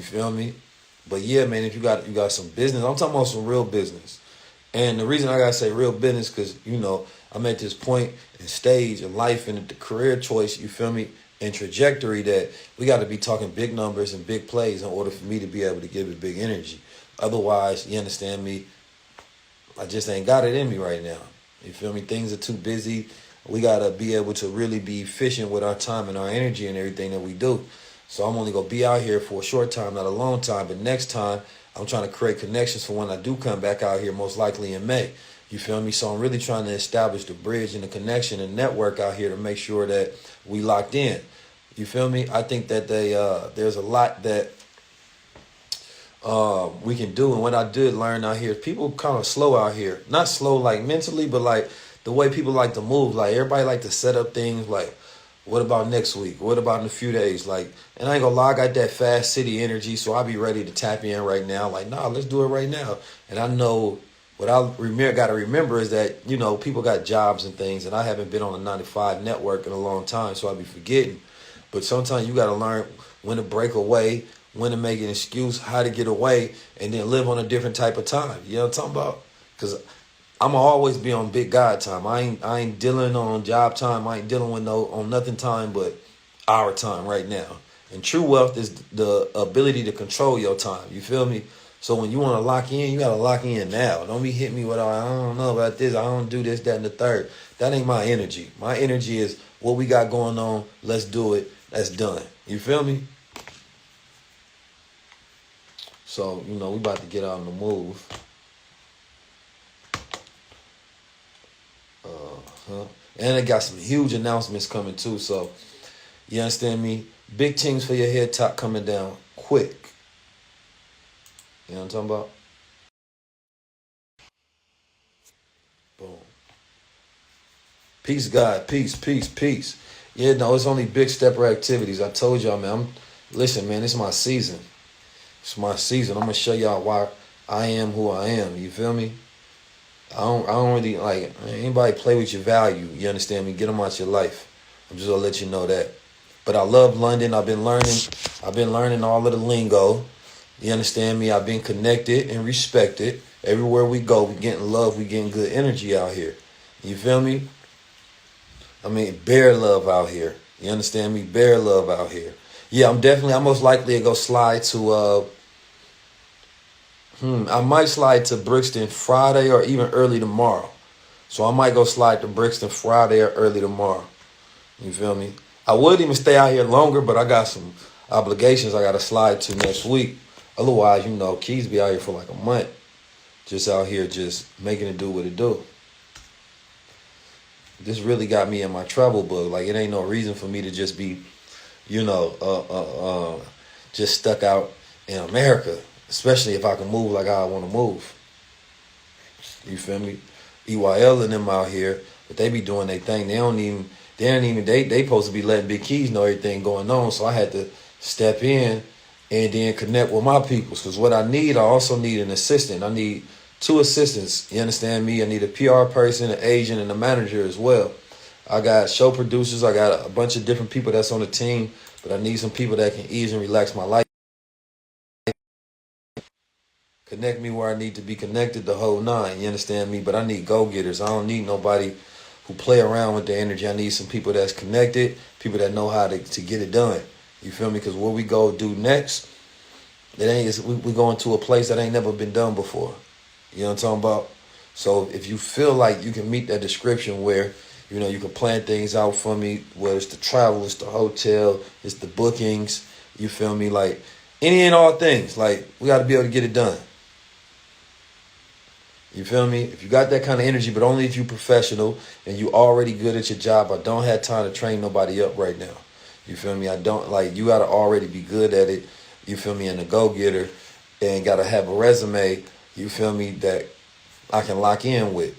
You feel me? But yeah, man, if you got some business, I'm talking about some real business. And the reason I gotta say real business, because I'm at this point and stage in life and the career choice. You feel me? And trajectory that we got to be talking big numbers and big plays in order for me to be able to give it big energy. Otherwise, you understand me? I just ain't got it in me right now. You feel me? Things are too busy. We gotta be able to really be efficient with our time and our energy and everything that we do. So I'm only gonna be out here for a short time, not a long time. But next time, I'm trying to create connections for when I do come back out here, most likely in May. You feel me? So I'm really trying to establish the bridge and the connection and network out here to make sure that we locked in. You feel me? I think that there's a lot that we can do. And what I did learn out here, people kind of slow out here. Not slow like mentally, but like the way people like to move. Like everybody like to set up things like, what about next week? What about in a few days? Like, and I ain't gonna lie, I got that fast city energy, so I'll be ready to tap in right now. Like, nah, let's do it right now. And I know what got to remember is that, people got jobs and things, and I haven't been on a 9 to 5 network in a long time, so I'll be forgetting. But sometimes you got to learn when to break away, when to make an excuse, how to get away, and then live on a different type of time. You know what I'm talking about? Because I'm going to always be on big God time. I ain't dealing on job time. I ain't dealing with on nothing time but our time right now. And true wealth is the ability to control your time. You feel me? So when you want to lock in, you got to lock in now. Don't be hitting me with, I don't know about this. I don't do this, that, and the third. That ain't my energy. My energy is what we got going on. Let's do it. That's done. You feel me? So, we about to get out on the move. And I got some huge announcements coming too. So, you understand me? Big things for your head top coming down quick. You know what I'm talking about? Boom. Peace, God. Peace, peace, peace. Yeah, no, it's only big stepper activities. I told y'all, man. Listen, man, it's my season. It's my season. I'm gonna show y'all why I am who I am. You feel me? I don't really like anybody play with your value. You understand me? Get them out your life. I'm just gonna let you know that. But I love London. I've been learning all of the lingo. You understand me? I've been connected and respected. Everywhere we go, we getting love. We getting good energy out here. You feel me? I mean, bear love out here. You understand me? Bear love out here. Yeah, I'm most likely to go slide to, I might slide to Brixton Friday or even early tomorrow. So I might go slide to Brixton Friday or early tomorrow. You feel me? I would even stay out here longer, but I got some obligations I got to slide to next week. Otherwise, Keys be out here for like a month. Just out here, just making it do what it do. This really got me in my travel book. Like, it ain't no reason for me to just be, just stuck out in America. Especially if I can move like how I want to move. You feel me? EYL and them out here, but they be doing their thing. They supposed to be letting Big Keys know everything going on. So I had to step in and then connect with my peoples. Because what I also need an assistant. I need 2 assistants. You understand me? I need a PR person, an agent, and a manager as well. I got show producers. I got a bunch of different people that's on the team. But I need some people that can ease and relax my life. Connect me where I need to be connected, the whole 9. You understand me? But I need go-getters. I don't need nobody who play around with the energy. I need some people that's connected, people that know how to get it done. You feel me? Because what we go do next, we going to a place that ain't never been done before. You know what I'm talking about? So if you feel like you can meet that description where, you can plan things out for me, whether it's the travel, it's the hotel, it's the bookings, you feel me? Like, any and all things, like, we got to be able to get it done. You feel me? If you got that kind of energy, but only if you professional and you already good at your job, I don't have time to train nobody up right now. You feel me? You got to already be good at it. You feel me? And a go-getter and got to have a resume, you feel me, that I can lock in with.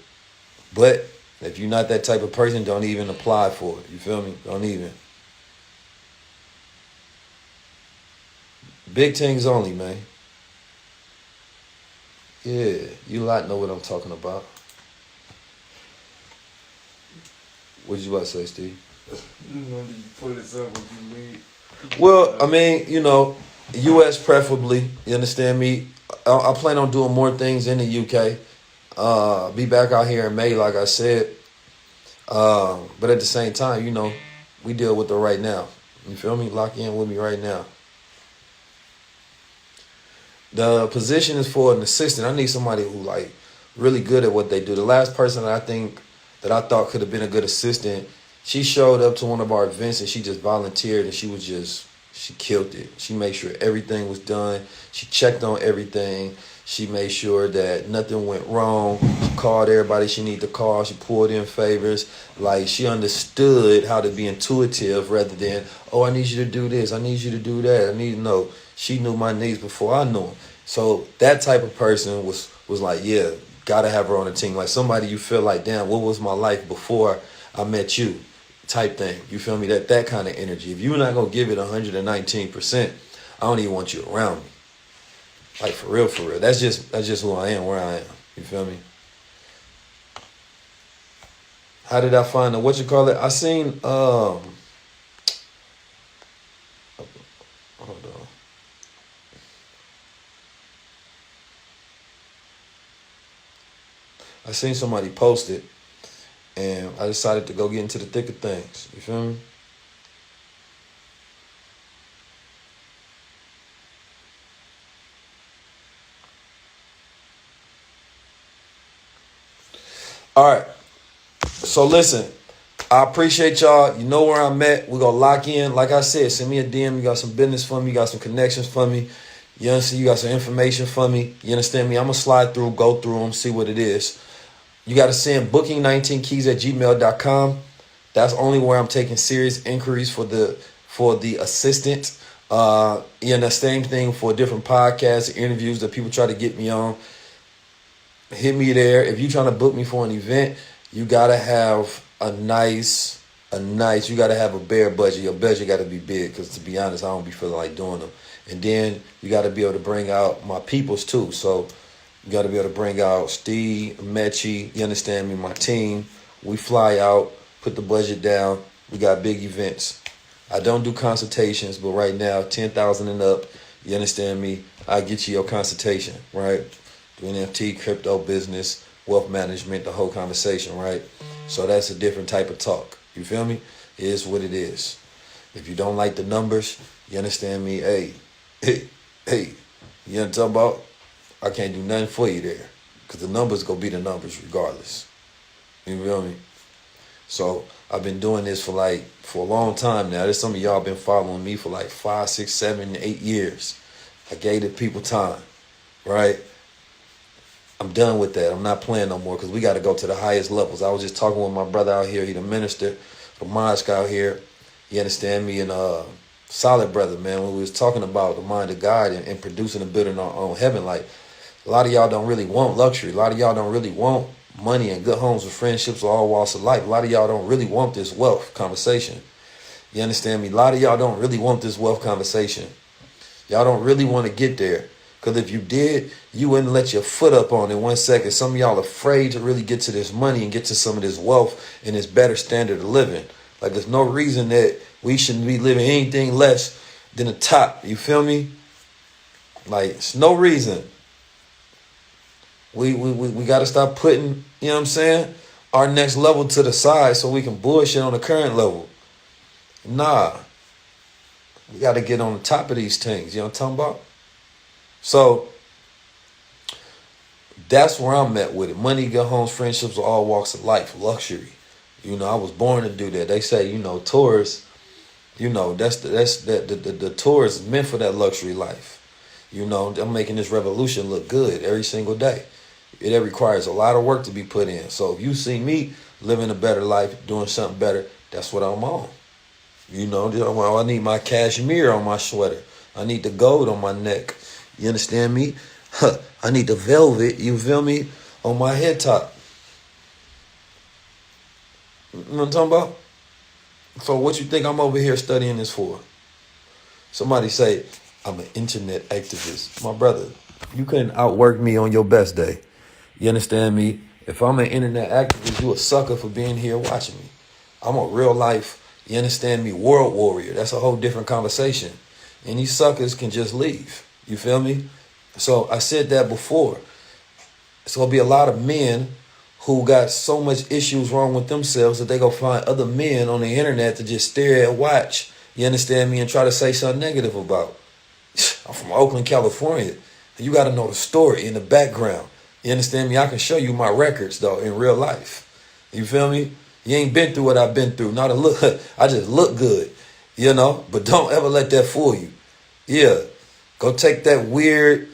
But if you're not that type of person, don't even apply for it. You feel me? Don't even. Big things only, man. Yeah, you lot know what I'm talking about. What you about to say, Steve? You pull this up when you leave. Well, I mean, U.S. preferably. You understand me? I plan on doing more things in the UK. Be back out here in May, like I said. But at the same time, we deal with the right now. You feel me? Lock in with me right now. The position is for an assistant. I need somebody who like really good at what they do. The last person that I thought could have been a good assistant, she showed up to one of our events and she just volunteered and she killed it. She made sure everything was done. She checked on everything. She made sure that nothing went wrong. She called everybody she needed to call. She pulled in favors. Like, she understood how to be intuitive rather than, oh, I need you to do this. I need you to do that. I need to know. She knew my needs before I knew them. So that type of person was like, yeah, gotta have her on the team. Like somebody you feel like, damn, what was my life before I met you? Type thing. You feel me? That kind of energy. If you're not gonna give it 119%, I don't even want you around me. Like for real, for real. That's just who I am, where I am. You feel me? How did I find what you call it? I seen hold on. I seen somebody post it and I decided to go get into the thick of things. You feel me? All right. So listen, I appreciate y'all. You know where I'm at. We're going to lock in. Like I said, send me a DM. You got some business for me. You got some connections for me. You understand? You got some information for me. You understand me? I'm going to slide through, go through them, see what it is. You got to send booking19keys@gmail.com. That's only where I'm taking serious inquiries for the assistant. The same thing for different podcasts, interviews that people try to get me on. Hit me there. If you're trying to book me for an event, you gotta have you gotta have a bare budget. Your budget gotta be big, because to be honest, I don't be feeling like doing them. And then you gotta be able to bring out my peoples too. So you gotta be able to bring out Steve, Mechi, you understand me, my team. We fly out, put the budget down. We got big events. I don't do consultations, but right now, 10,000 and up, you understand me, I get you your consultation, right? NFT, crypto business, wealth management, the whole conversation, right? So that's a different type of talk. You feel me? It is what it is. If you don't like the numbers, you understand me? Hey, you know what I'm talking about? I can't do nothing for you there, because the numbers gonna be the numbers regardless. You feel me? So I've been doing this for a long time now. There's some of y'all been following me for like 5, 6, 7, 8 years. I gave the people time, right? I'm done with that. I'm not playing no more, because we got to go to the highest levels. I was just talking with my brother out here. He the minister, the mosque out here. You understand me? And solid brother, man. When we was talking about the mind of God and producing and building our own heaven, like a lot of y'all don't really want luxury. A lot of y'all don't really want money and good homes with friendships or all walks of life. A lot of y'all don't really want this wealth conversation. You understand me? A lot of y'all don't really want this wealth conversation. Y'all don't really want to get there. Because if you did, you wouldn't let your foot up on it 1 second. Some of y'all afraid to really get to this money and get to some of this wealth and this better standard of living. Like, there's no reason that we shouldn't be living anything less than the top. You feel me? Like, it's no reason. We got to stop putting, you know what I'm saying, our next level to the side so we can bullshit on the current level. Nah. We got to get on the top of these things. You know what I'm talking about? So that's where I'm at with it. Money, good homes, friendships, all walks of life, luxury. I was born to do that. They say, tourists, the tourist is meant for that luxury life. I'm making this revolution look good every single day. It requires a lot of work to be put in. So if you see me living a better life, doing something better, that's what I'm on. I need my cashmere on my sweater. I need the gold on my neck. You understand me? I need the velvet, you feel me, on my head top. You know what I'm talking about? So what you think I'm over here studying this for? Somebody say, I'm an internet activist. My brother, you couldn't outwork me on your best day. You understand me? If I'm an internet activist, you a sucker for being here watching me. I'm a real life, you understand me, world warrior. That's a whole different conversation. And these suckers can just leave. You feel me? So I said that before. It's gonna be a lot of men who got so much issues wrong with themselves that they go find other men on the internet to just stare at, watch. You understand me? And try to say something negative about. I'm from Oakland, California. You got to know the story in the background. You understand me? I can show you my records though in real life. You feel me? You ain't been through what I've been through. Not a look. I just look good, you know. But don't ever let that fool you. Yeah, go take that weird,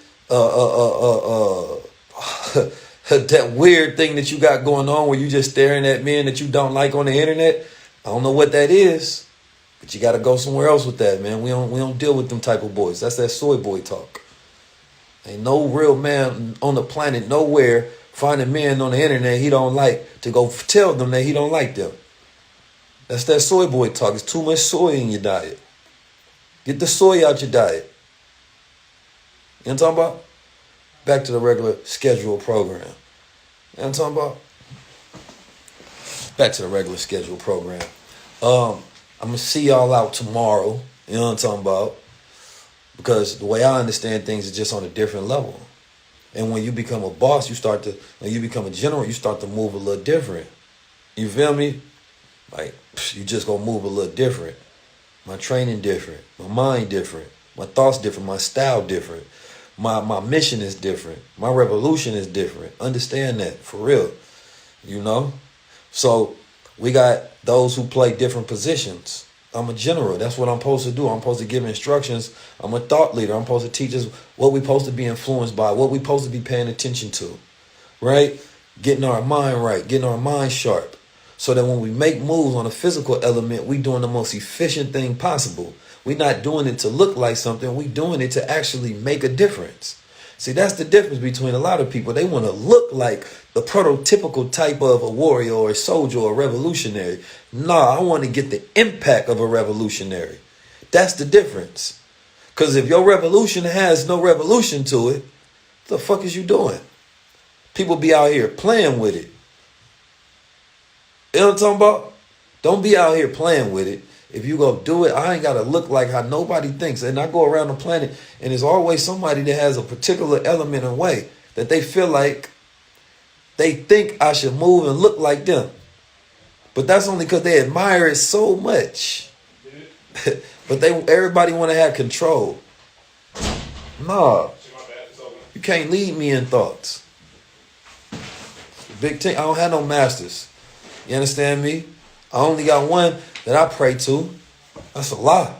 that weird thing that you got going on where you just staring at men that you don't like on the internet. I don't know what that is, but you got to go somewhere else with that, man. We don't deal with them type of boys. That's that soy boy talk. Ain't no real man on the planet nowhere finding men on the internet he don't like to go tell them that he don't like them. That's that soy boy talk. It's too much soy in your diet. Get the soy out your diet. You know what I'm talking about? Back to the regular scheduled program. You know what I'm talking about? Back to the regular scheduled program. I'm going to see y'all out tomorrow. You know what I'm talking about? Because the way I understand things is just on a different level. And when you become a boss, when you become a general, you start to move a little different. You feel me? Like, you just gonna move a little different. My training different. My mind different. My thoughts different. My style different. My mission is different. My revolution is different. Understand that, for real. You know? So, we got those who play different positions. I'm a general. That's what I'm supposed to do. I'm supposed to give instructions. I'm a thought leader. I'm supposed to teach us what we're supposed to be influenced by, what we're supposed to be paying attention to, right? Getting our mind right, getting our mind sharp, so that when we make moves on a physical element, we doing the most efficient thing possible. We're not doing it to look like something. We're doing it to actually make a difference. See, that's the difference between a lot of people. They want to look like the prototypical type of a warrior or a soldier or a revolutionary. Nah, I want to get the impact of a revolutionary. That's the difference. Because if your revolution has no revolution to it, what the fuck is you doing? People be out here playing with it. You know what I'm talking about? Don't be out here playing with it. If you go do it, I ain't got to look like how nobody thinks. And I go around the planet, and there's always somebody that has a particular element and way that they feel like they think I should move and look like them. But that's only because they admire it so much. But everybody want to have control. Nah, you can't lead me in thoughts. Big thing. I don't have no masters. You understand me? I only got one that I pray to. That's a lie.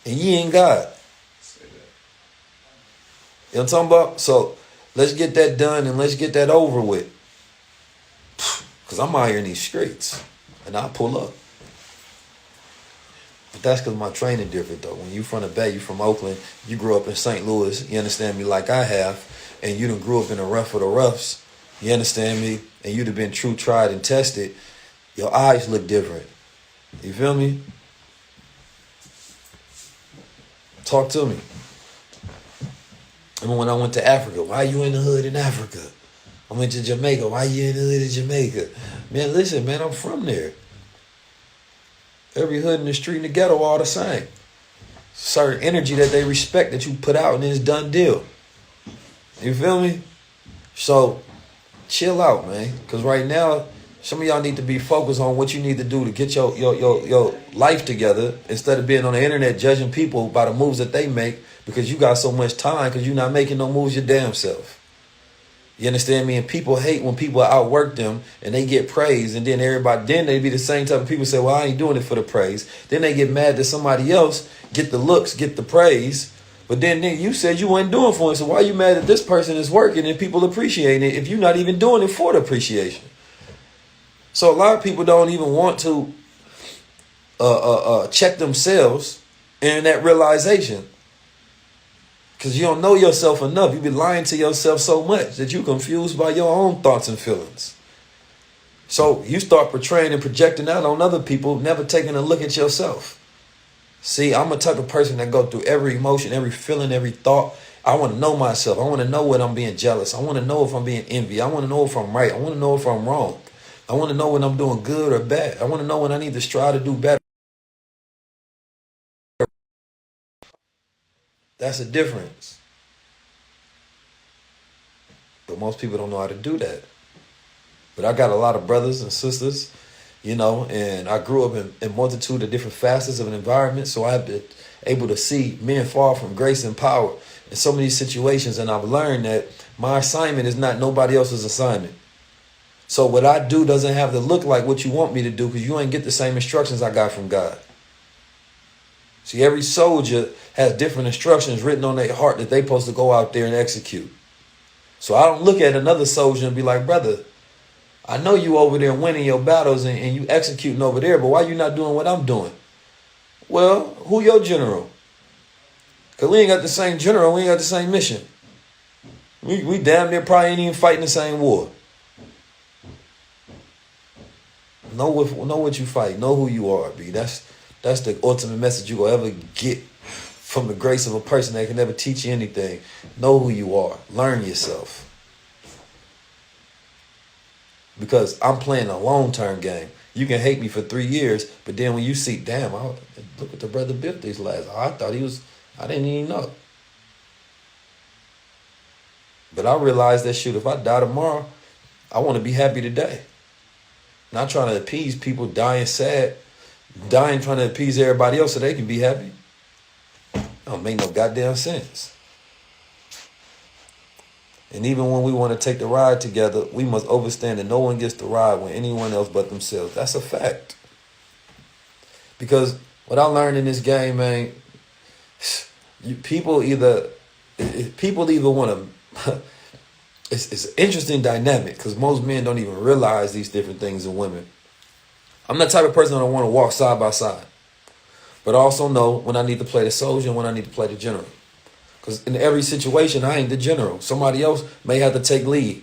And ye ain't God. You know what I'm talking about? So let's get that done and let's get that over with. Because I'm out here in these streets. And I'll pull up. But that's because my training different though. When you from the Bay, you from Oakland, you grew up in St. Louis, you understand me, like I have, and you done grew up in the rough of the roughs, you understand me, and you'd have been true, tried, and tested, your eyes look different. You feel me? Talk to me. I mean, when I went to Africa, why you in the hood in Africa? I went to Jamaica, why you in the hood in Jamaica? Man, listen, man, I'm from there. Every hood in the street in the ghetto all the same. Certain energy that they respect that you put out and it's done deal. You feel me? So, chill out, man. Because right now, some of y'all need to be focused on what you need to do to get your life together instead of being on the internet judging people by the moves that they make because you got so much time because you're not making no moves your damn self. You understand me? And people hate when people outwork them and they get praise, and then they be the same type of people say, well, I ain't doing it for the praise. Then they get mad that somebody else get the looks, get the praise. But then you said you weren't doing for it. So why are you mad that this person is working and people appreciating it if you're not even doing it for the appreciation? So a lot of people don't even want to check themselves in that realization. Because you don't know yourself enough. You've been lying to yourself so much that you're confused by your own thoughts and feelings. So you start portraying and projecting out on other people, never taking a look at yourself. See, I'm a type of person that go through every emotion, every feeling, every thought. I want to know myself. I want to know when I'm being jealous. I want to know if I'm being envied. I want to know if I'm right. I want to know if I'm wrong. I want to know when I'm doing good or bad. I want to know when I need to strive to do better. That's a difference. But most people don't know how to do that. But I got a lot of brothers and sisters, and I grew up in a multitude of different facets of an environment. So I've been able to see men fall from grace and power in so many situations. And I've learned that my assignment is not nobody else's assignment. So what I do doesn't have to look like what you want me to do, because you ain't get the same instructions I got from God. See, every soldier has different instructions written on their heart that they supposed to go out there and execute. So I don't look at another soldier and be like, brother, I know you over there winning your battles and you executing over there, but why you not doing what I'm doing? Well, who your general? Because we ain't got the same general, we ain't got the same mission. We damn near probably ain't even fighting the same war. Know what you fight. Know who you are, B. That's the ultimate message you will ever get from the grace of a person that can never teach you anything. Know who you are. Learn yourself. Because I'm playing a long-term game. You can hate me for 3 years, but then when you see, damn, look what the brother built these last. I thought I didn't even know. But I realized that, shoot, if I die tomorrow, I want to be happy today. Not trying to appease people, dying sad, dying trying to appease everybody else so they can be happy. That don't make no goddamn sense. And even when we want to take the ride together, we must understand that no one gets to ride with anyone else but themselves. That's a fact. Because what I learned in this game, man, people either want to... It's an interesting dynamic, because most men don't even realize these different things in women. I'm the type of person that don't want to walk side by side. But I also know when I need to play the soldier and when I need to play the general. Because in every situation, I ain't the general. Somebody else may have to take lead.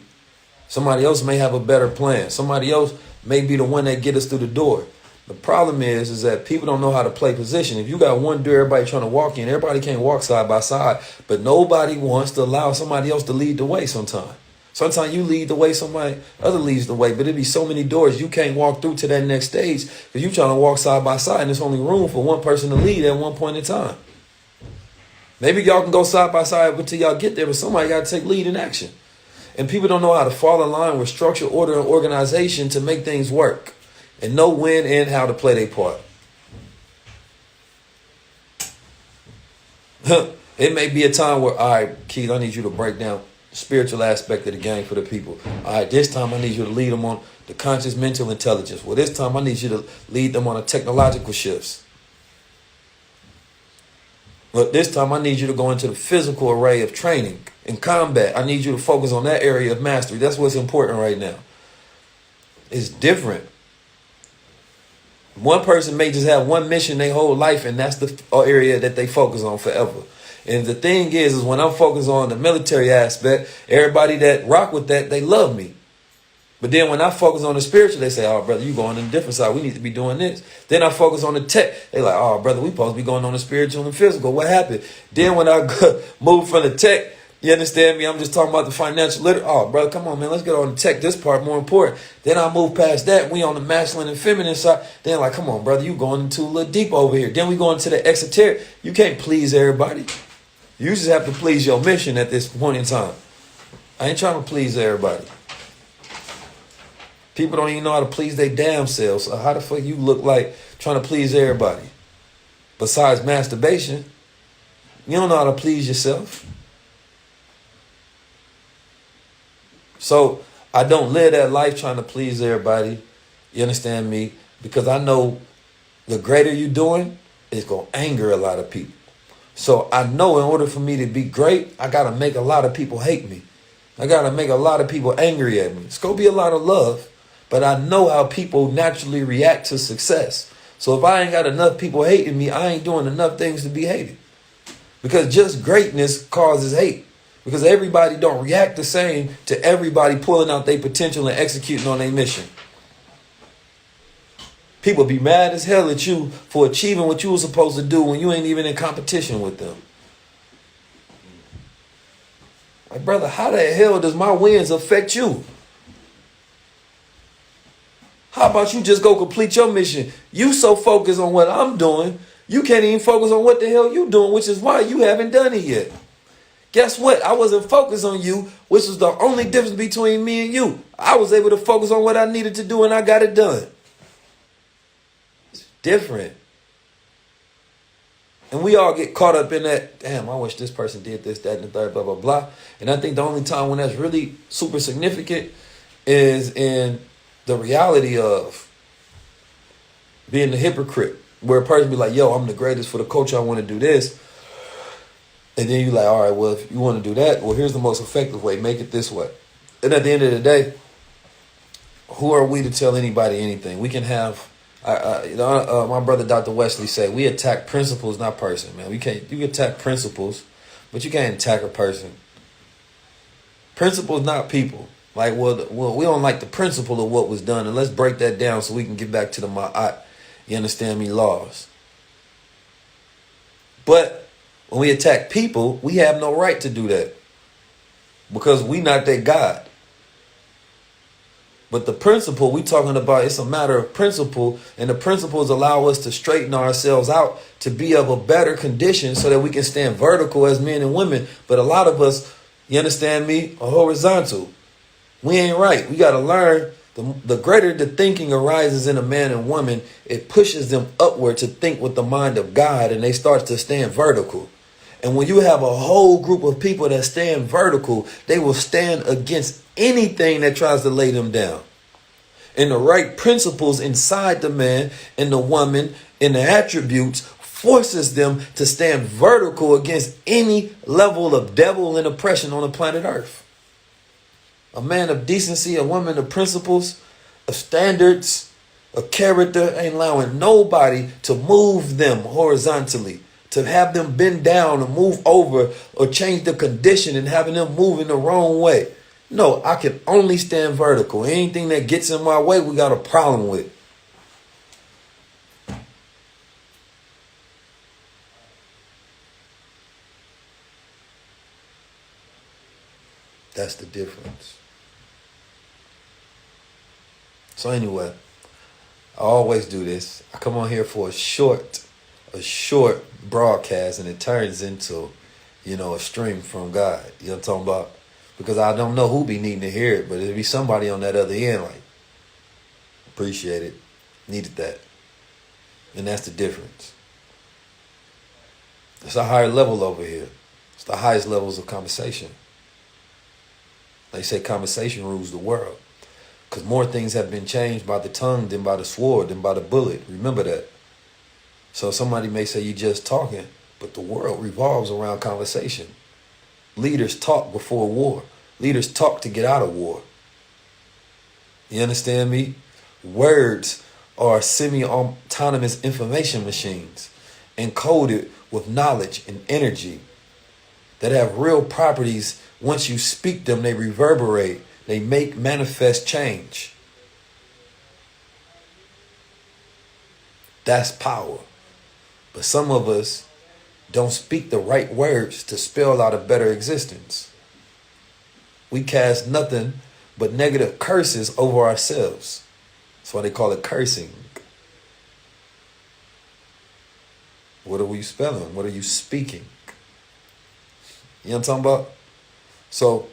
Somebody else may have a better plan. Somebody else may be the one that get us through the door. The problem is that people don't know how to play position. If you got one door everybody trying to walk in, everybody can't walk side by side, but nobody wants to allow somebody else to lead the way sometimes. Sometimes you lead the way, somebody other leads the way, but it'd be so many doors you can't walk through to that next stage because you're trying to walk side by side and there's only room for one person to lead at one point in time. Maybe y'all can go side by side until y'all get there, but somebody got to take lead in action. And people don't know how to fall in line with structure, order, and organization to make things work and know when and how to play their part. It may be a time where, all right, Keith, I need you to break down the spiritual aspect of the game for the people. All right, this time I need you to lead them on the conscious mental intelligence. Well, this time I need you to lead them on the technological shifts. But this time I need you to go into the physical array of training and combat. I need you to focus on that area of mastery. That's what's important right now. It's different. One person may just have one mission their whole life, and that's the area that they focus on forever. And the thing is when I'm focused on the military aspect, everybody that rock with that, they love me. But then when I focus on the spiritual, they say, oh, brother, you going on the different side. We need to be doing this. Then I focus on the tech. They like, oh, brother, we supposed to be going on the spiritual and physical. What happened? Then when I move from the tech, you understand me? I'm just talking about the financial literacy. Oh, brother, come on, man. Let's get on the tech. This part more important. Then I move past that. We on the masculine and feminine side. Then like, come on, brother, you going into a little deep over here. Then we go into the exoteric. You can't please everybody. You just have to please your mission at this point in time. I ain't trying to please everybody. People don't even know how to please their damn selves. So how the fuck you look like trying to please everybody? Besides masturbation, you don't know how to please yourself. So I don't live that life trying to please everybody. You understand me? Because I know the greater you're doing, it's going to anger a lot of people. So I know in order for me to be great, I got to make a lot of people hate me. I got to make a lot of people angry at me. It's going to be a lot of love. But I know how people naturally react to success. So if I ain't got enough people hating me, I ain't doing enough things to be hated. Because just greatness causes hate. Because everybody don't react the same to everybody pulling out their potential and executing on their mission. People be mad as hell at you for achieving what you were supposed to do when you ain't even in competition with them. Like, brother, how the hell does my wins affect you? How about you just go complete your mission? You so focused on what I'm doing, You can't even focus on what the hell you doing, which is why you haven't done it yet. Guess what? I wasn't focused on you, which was the only difference between me and you. I was able to focus on what I needed to do and I got it done. It's different. And we all get caught up in that, damn, I wish this person did this, that, and the third, blah, blah, blah. And I think the only time when that's really super significant is in the reality of being a hypocrite, where a person be like, yo, I'm the greatest for the culture, I want to do this. And then you're like, all right, well, if you want to do that, well, here's the most effective way. Make it this way. And at the end of the day, who are we to tell anybody anything? We can have, my brother Dr. Wesley said, we attack principles, not person, man. You can attack principles, but you can't attack a person. Principles, not people. Like, well, we don't like the principle of what was done, and let's break that down so we can get back to the ma'at, you understand me, laws. But when we attack people, we have no right to do that because we not that God. But the principle we talking about, it's a matter of principle, and the principles allow us to straighten ourselves out to be of a better condition so that we can stand vertical as men and women. But a lot of us, you understand me, are horizontal. We ain't right. We got to learn. The greater the thinking arises in a man and woman, it pushes them upward to think with the mind of God, and they start to stand vertical. And when you have a whole group of people that stand vertical, they will stand against anything that tries to lay them down. And the right principles inside the man and the woman and the attributes forces them to stand vertical against any level of devil and oppression on the planet Earth. A man of decency, a woman of principles, of standards, of character, ain't allowing nobody to move them horizontally, to have them bend down or move over or change the condition and having them move in the wrong way. No, I can only stand vertical. Anything that gets in my way, we got a problem with. That's the difference. So anyway, I always do this. I come on here for a short broadcast, and it turns into, a stream from God. You know what I'm talking about? Because I don't know who be needing to hear it, but it'll be somebody on that other end like, appreciate it, needed that. And that's the difference. It's a higher level over here. It's the highest levels of conversation. They say conversation rules the world. Because more things have been changed by the tongue than by the sword, than by the bullet. Remember that. So somebody may say you're just talking, but the world revolves around conversation. Leaders talk before war. Leaders talk to get out of war. You understand me? Words are semi-autonomous information machines encoded with knowledge and energy that have real properties. Once you speak them, they reverberate. They make manifest change. That's power. But some of us don't speak the right words to spell out a better existence. We cast nothing but negative curses over ourselves. That's why they call it cursing. What are we spelling? What are you speaking? You know what I'm talking about? So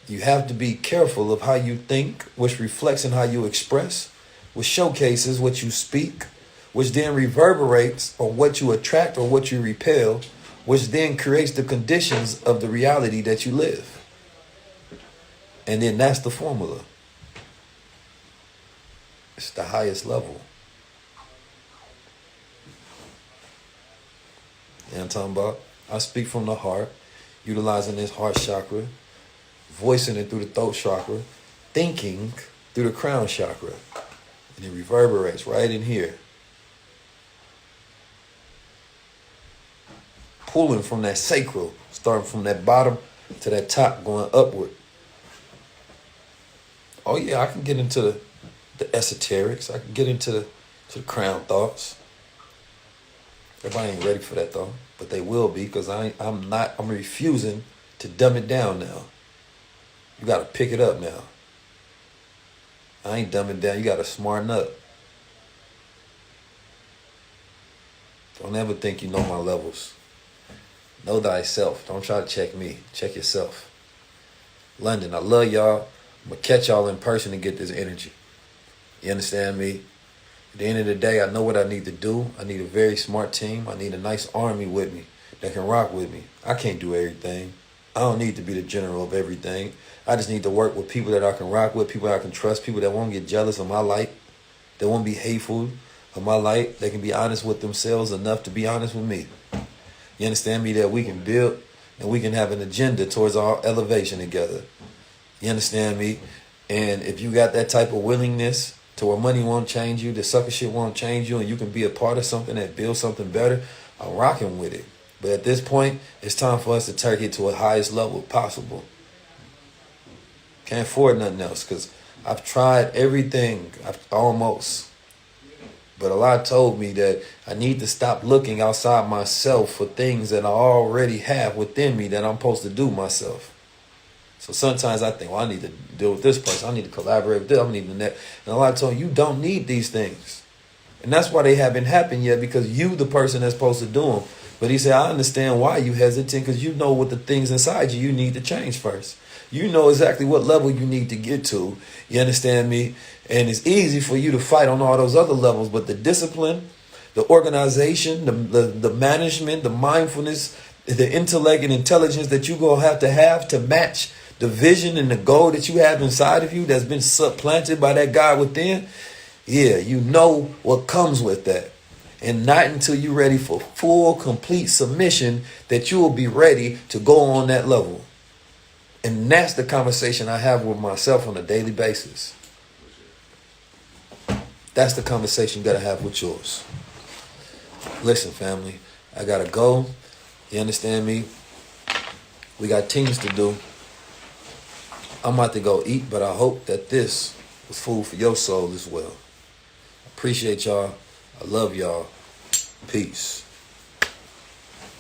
you have to be careful of how you think, which reflects in how you express, which showcases what you speak, which then reverberates on what you attract or what you repel, which then creates the conditions of the reality that you live. And then that's the formula. It's the highest level. You know what I'm talking about? I speak from the heart, utilizing this heart chakra, voicing it through the throat chakra, thinking through the crown chakra. And it reverberates right in here. Pulling from that sacral, starting from that bottom to that top, going upward. Oh yeah, I can get into the esoterics. I can get into the crown thoughts. Everybody ain't ready for that though, but they will be, because I'm refusing to dumb it down now. You got to pick it up now. I ain't dumbing down. You got to smarten up. Don't ever think you know my levels. Know thyself. Don't try to check me. Check yourself. London, I love y'all. I'm going to catch y'all in person and get this energy. You understand me? At the end of the day, I know what I need to do. I need a very smart team. I need a nice army with me that can rock with me. I can't do everything. I don't need to be the general of everything. I just need to work with people that I can rock with, people that I can trust, people that won't get jealous of my light, that won't be hateful of my light. They can be honest with themselves enough to be honest with me. You understand me? That we can build and we can have an agenda towards our elevation together. You understand me? And if you got that type of willingness to where money won't change you, the sucker shit won't change you, and you can be a part of something that builds something better, I'm rocking with it. But at this point, it's time for us to take it to a highest level possible. Can't afford nothing else because I've tried everything, almost. But a lot told me that I need to stop looking outside myself for things that I already have within me that I'm supposed to do myself. So sometimes I think, well, I need to deal with this person. I need to collaborate with them. I need the next. And a lot told you don't need these things. And that's why they haven't happened yet, because you the person that's supposed to do them. But he said, I understand why you hesitant, because you know what the things inside you need to change first. You know exactly what level you need to get to. You understand me? And it's easy for you to fight on all those other levels, but the discipline, the organization, the management, the mindfulness, the intellect and intelligence that you're going to have to match the vision and the goal that you have inside of you that's been supplanted by that God within, yeah, you know what comes with that. And not until you're ready for full, complete submission that you will be ready to go on that level. And that's the conversation I have with myself on a daily basis. That's the conversation you got to have with yours. Listen, family, I got to go. You understand me? We got things to do. I'm about to go eat, but I hope that this was food for your soul as well. Appreciate y'all. I love y'all. Peace.